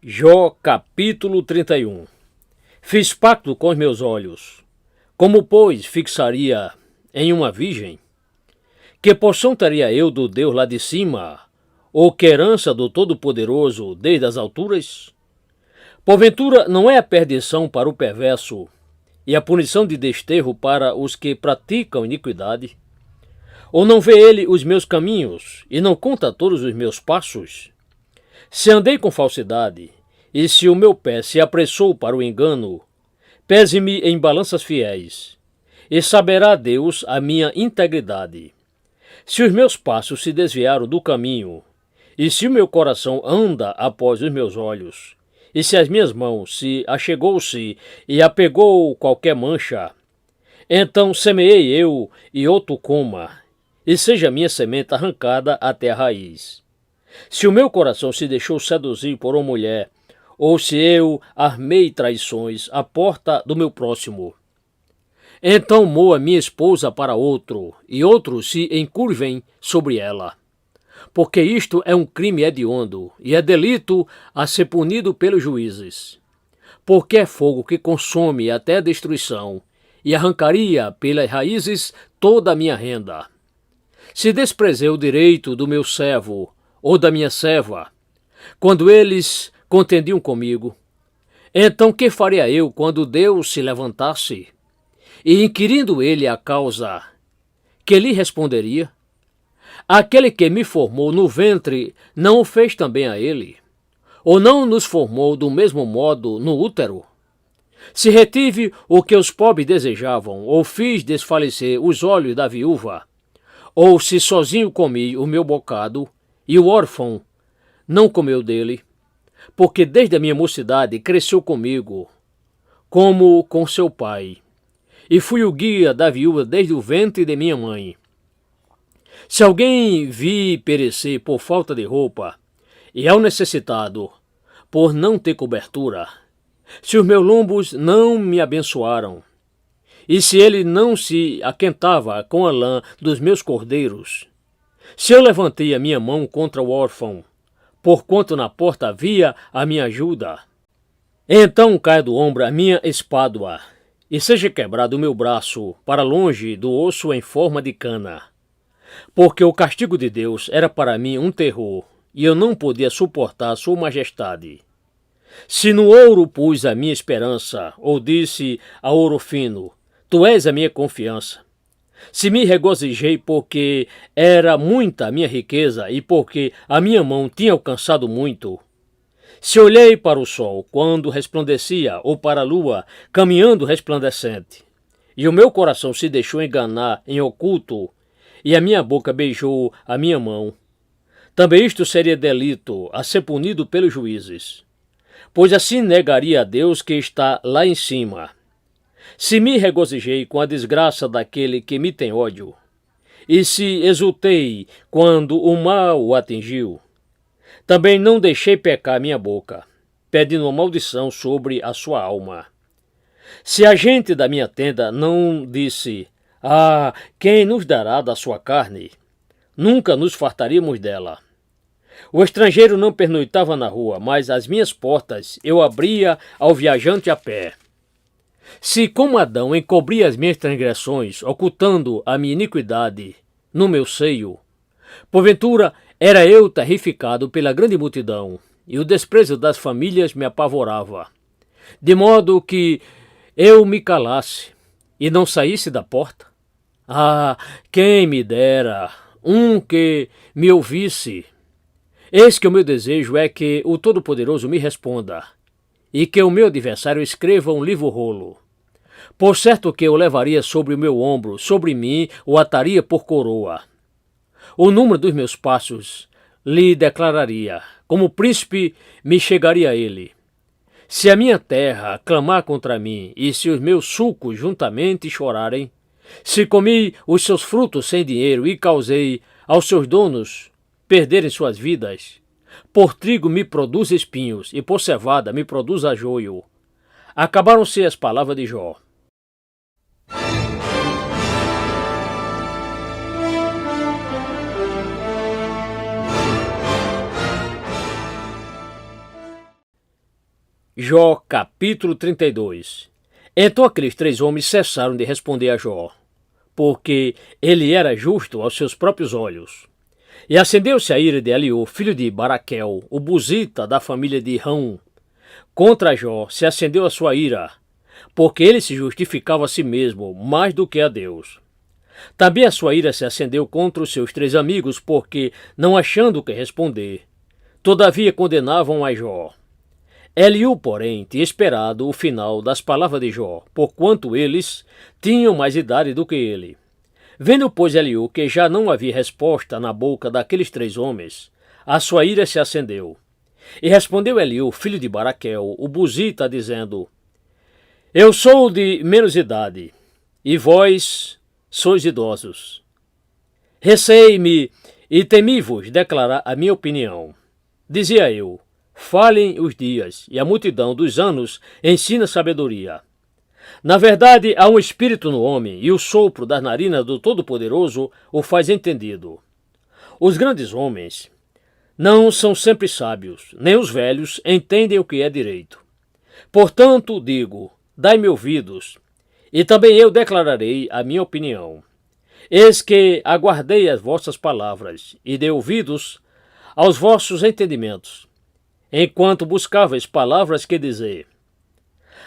Jó capítulo 31. Fiz pacto com os meus olhos. Como, pois, fixaria em uma virgem? Que porção teria eu do Deus lá de cima? Ou que herança do Todo-Poderoso desde as alturas? Porventura não é a perdição para o perverso e a punição de desterro para os que praticam iniquidade? Ou não vê ele os meus caminhos e não conta todos os meus passos? Se andei com falsidade, e se o meu pé se apressou para o engano, pese-me em balanças fiéis, e saberá Deus a minha integridade. Se os meus passos se desviaram do caminho, e se o meu coração anda após os meus olhos, e se as minhas mãos se achegou-se e apegou qualquer mancha, então semeei eu e outro coma, e seja minha semente arrancada até a raiz. Se o meu coração se deixou seduzir por uma mulher, ou se eu armei traições à porta do meu próximo, então moa minha esposa para outro, e outros se encurvem sobre ela. Porque isto é um crime hediondo, e é delito a ser punido pelos juízes. Porque é fogo que consome até a destruição, e arrancaria pelas raízes toda a minha renda. Se desprezei o direito do meu servo, ou da minha serva, quando eles contendiam comigo, então que faria eu quando Deus se levantasse? E inquirindo ele a causa, que lhe responderia? Aquele que me formou no ventre não o fez também a ele? Ou não nos formou do mesmo modo no útero? Se retive o que os pobres desejavam, ou fiz desfalecer os olhos da viúva, ou se sozinho comi o meu bocado, e o órfão não comeu dele, porque desde a minha mocidade cresceu comigo, como com seu pai, e fui o guia da viúva desde o ventre de minha mãe. Se alguém vi perecer por falta de roupa, e ao necessitado, por não ter cobertura, se os meus lombos não me abençoaram, e se ele não se aquentava com a lã dos meus cordeiros, se eu levantei a minha mão contra o órfão, porquanto na porta havia a minha ajuda, então caia do ombro a minha espádua, e seja quebrado o meu braço para longe do osso em forma de cana. Porque o castigo de Deus era para mim um terror, e eu não podia suportar sua majestade. Se no ouro pus a minha esperança, ou disse a ouro fino, tu és a minha confiança. Se me regozijei porque era muita a minha riqueza e porque a minha mão tinha alcançado muito. Se olhei para o sol quando resplandecia ou para a lua caminhando resplandecente, e o meu coração se deixou enganar em oculto, e a minha boca beijou a minha mão, também isto seria delito a ser punido pelos juízes, pois assim negaria a Deus que está lá em cima. Se me regozijei com a desgraça daquele que me tem ódio, e se exultei quando o mal o atingiu, também não deixei pecar minha boca, pedindo uma maldição sobre a sua alma. Se a gente da minha tenda não disse, quem nos dará da sua carne? Nunca nos fartaríamos dela. O estrangeiro não pernoitava na rua, mas as minhas portas eu abria ao viajante a pé. Se como Adão encobria as minhas transgressões, ocultando a minha iniquidade no meu seio, porventura era eu terrificado pela grande multidão, e o desprezo das famílias me apavorava, de modo que eu me calasse e não saísse da porta. Quem me dera um que me ouvisse. Eis que o meu desejo é que o Todo-Poderoso me responda, e que o meu adversário escreva um livro rolo. Por certo que eu levaria sobre o meu ombro, sobre mim o ataria por coroa. O número dos meus passos lhe declararia, como príncipe me chegaria a ele. Se a minha terra clamar contra mim, e se os meus sucos juntamente chorarem, se comi os seus frutos sem dinheiro e causei aos seus donos perderem suas vidas, por trigo me produz espinhos, e por cevada me produz ajoio. Acabaram-se as palavras de Jó. Jó capítulo 32. Então aqueles três homens cessaram de responder a Jó, porque ele era justo aos seus próprios olhos. E acendeu-se a ira de Eliú, filho de Baraquel, o buzita da família de Rão. Contra Jó se acendeu a sua ira, porque ele se justificava a si mesmo mais do que a Deus. Também a sua ira se acendeu contra os seus três amigos, porque, não achando o que responder, todavia condenavam a Jó. Eliú, porém, tinha esperado o final das palavras de Jó, porquanto eles tinham mais idade do que ele. Vendo, pois, Eliú que já não havia resposta na boca daqueles três homens, a sua ira se acendeu. E respondeu Eliú, filho de Baraquel, o buzita, dizendo: Eu sou de menos idade, e vós sois idosos. Receei-me e temi-vos declarar a minha opinião. Dizia eu: Falem os dias, e a multidão dos anos ensina sabedoria. Na verdade, há um espírito no homem, e o sopro das narinas do Todo-Poderoso o faz entendido. Os grandes homens não são sempre sábios, nem os velhos entendem o que é direito. Portanto, digo, dai-me ouvidos, e também eu declararei a minha opinião. Eis que aguardei as vossas palavras, e dei ouvidos aos vossos entendimentos, enquanto buscavais palavras que dizer.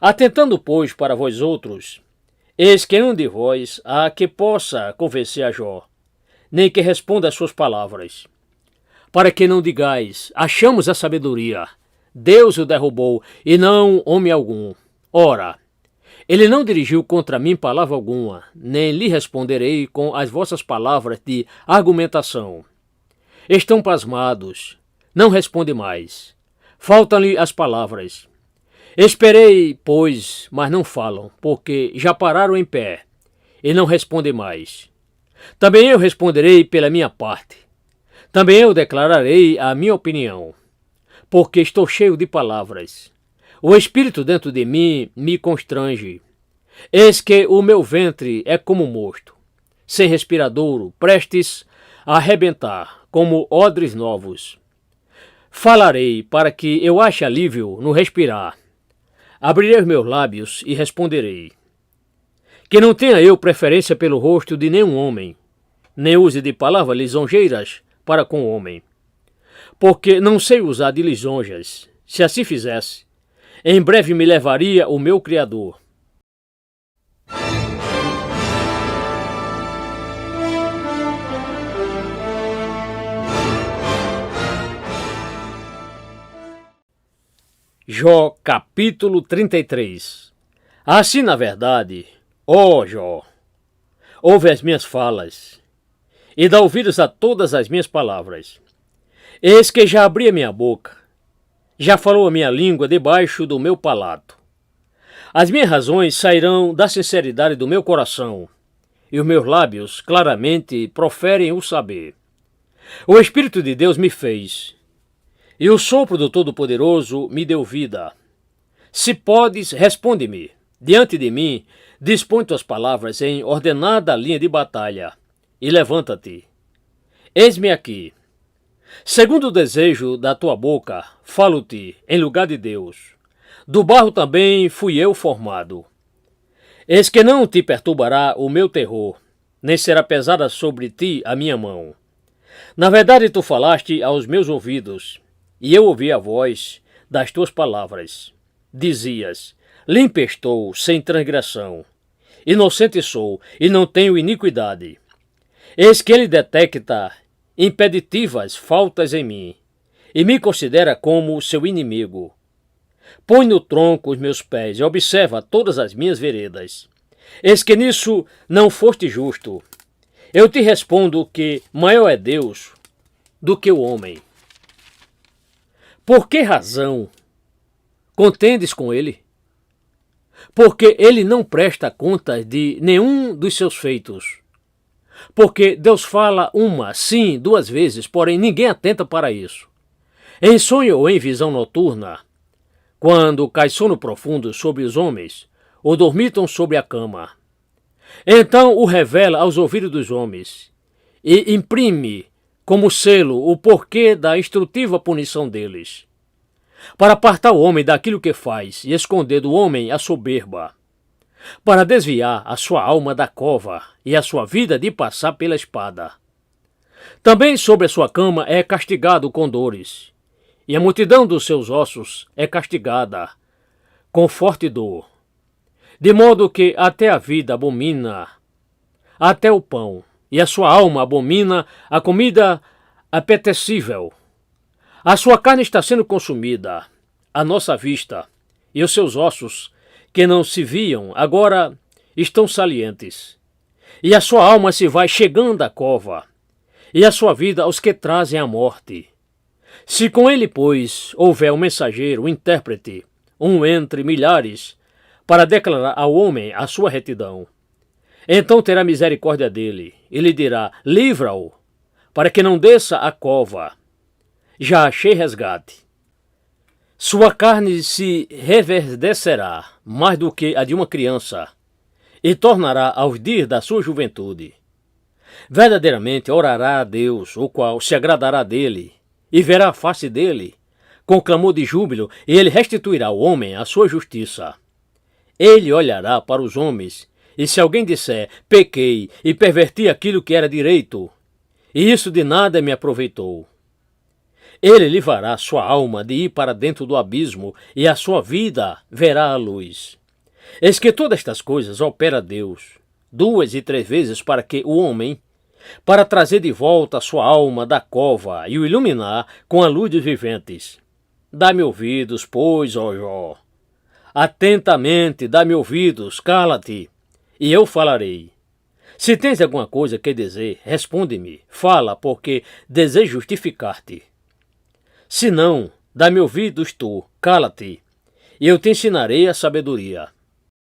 Atentando, pois, para vós outros, eis que um de vós há que possa convencer a Jó, nem que responda às suas palavras. Para que não digais, achamos a sabedoria, Deus o derrubou, e não homem algum. Ora, ele não dirigiu contra mim palavra alguma, nem lhe responderei com as vossas palavras de argumentação. Estão pasmados, não responde mais. Faltam-lhe as palavras. Esperei, pois, mas não falam, porque já pararam em pé, e não respondem mais. Também eu responderei pela minha parte. Também eu declararei a minha opinião, porque estou cheio de palavras. O espírito dentro de mim me constrange. Eis que o meu ventre é como mosto, sem respiradouro, prestes a arrebentar, como odres novos. Falarei para que eu ache alívio no respirar. Abrirei os meus lábios e responderei. Que não tenha eu preferência pelo rosto de nenhum homem, nem use de palavras lisonjeiras para com o homem. Porque não sei usar de lisonjas. Se assim fizesse, em breve me levaria o meu Criador. Jó capítulo 33. Assim, na verdade, ó Jó, ouve as minhas falas, e dá ouvidos a todas as minhas palavras. Eis que já abri a minha boca, já falou a minha língua debaixo do meu palato. As minhas razões sairão da sinceridade do meu coração, e os meus lábios claramente proferem o saber. O Espírito de Deus me fez, e o sopro do Todo-Poderoso me deu vida. Se podes, responde-me. Diante de mim, dispõe tuas palavras em ordenada linha de batalha, e levanta-te. Eis-me aqui. Segundo o desejo da tua boca, falo-te em lugar de Deus. Do barro também fui eu formado. Eis que não te perturbará o meu terror, nem será pesada sobre ti a minha mão. Na verdade, tu falaste aos meus ouvidos, e eu ouvi a voz das tuas palavras. Dizias: limpo estou, sem transgressão. Inocente sou, e não tenho iniquidade. Eis que ele detecta impeditivas faltas em mim, e me considera como seu inimigo. Põe no tronco os meus pés e observa todas as minhas veredas. Eis que nisso não foste justo. Eu te respondo que maior é Deus do que o homem. Por que razão contendes com ele? Porque ele não presta contas de nenhum dos seus feitos. Porque Deus fala uma, sim, duas vezes, porém ninguém atenta para isso. Em sonho ou em visão noturna, quando cai sono profundo sobre os homens, ou dormitam sobre a cama. Então o revela aos ouvidos dos homens, e imprime como selo o porquê da instrutiva punição deles. para apartar o homem daquilo que faz e esconder do homem a soberba, para desviar a sua alma da cova e a sua vida de passar pela espada. Também sobre a sua cama é castigado com dores, e a multidão dos seus ossos é castigada com forte dor, de modo que até a vida abomina, até o pão, e a sua alma abomina a comida apetecível. A sua carne está sendo consumida à nossa vista, e os seus ossos, que não se viam, agora estão salientes. E a sua alma se vai chegando à cova, e a sua vida aos que trazem a morte. Se com ele, pois, houver um mensageiro, um intérprete, um entre milhares, para declarar ao homem a sua retidão, então terá misericórdia dele, e lhe dirá: livra-o, para que não desça à cova. Já achei resgate. Sua carne se reverdecerá mais do que a de uma criança, e tornará aos dias da sua juventude. Verdadeiramente orará a Deus, o qual se agradará dele, e verá a face dele, com clamor de júbilo, e ele restituirá ao homem a sua justiça. Ele olhará para os homens, e se alguém disser: pequei e perverti aquilo que era direito, e isso de nada me aproveitou, ele livrará sua alma de ir para dentro do abismo, e a sua vida verá a luz. Eis que todas estas coisas opera Deus, 2 e 3 vezes, para que o homem, para trazer de volta a sua alma da cova e o iluminar com a luz dos viventes. Dá-me ouvidos, pois, ó Jó. Atentamente, dá-me ouvidos, cala-te, e eu falarei. Se tens alguma coisa que dizer, responde-me, fala, porque desejo justificar-te. Se não, dá-me ouvidos tu, cala-te, e eu te ensinarei a sabedoria.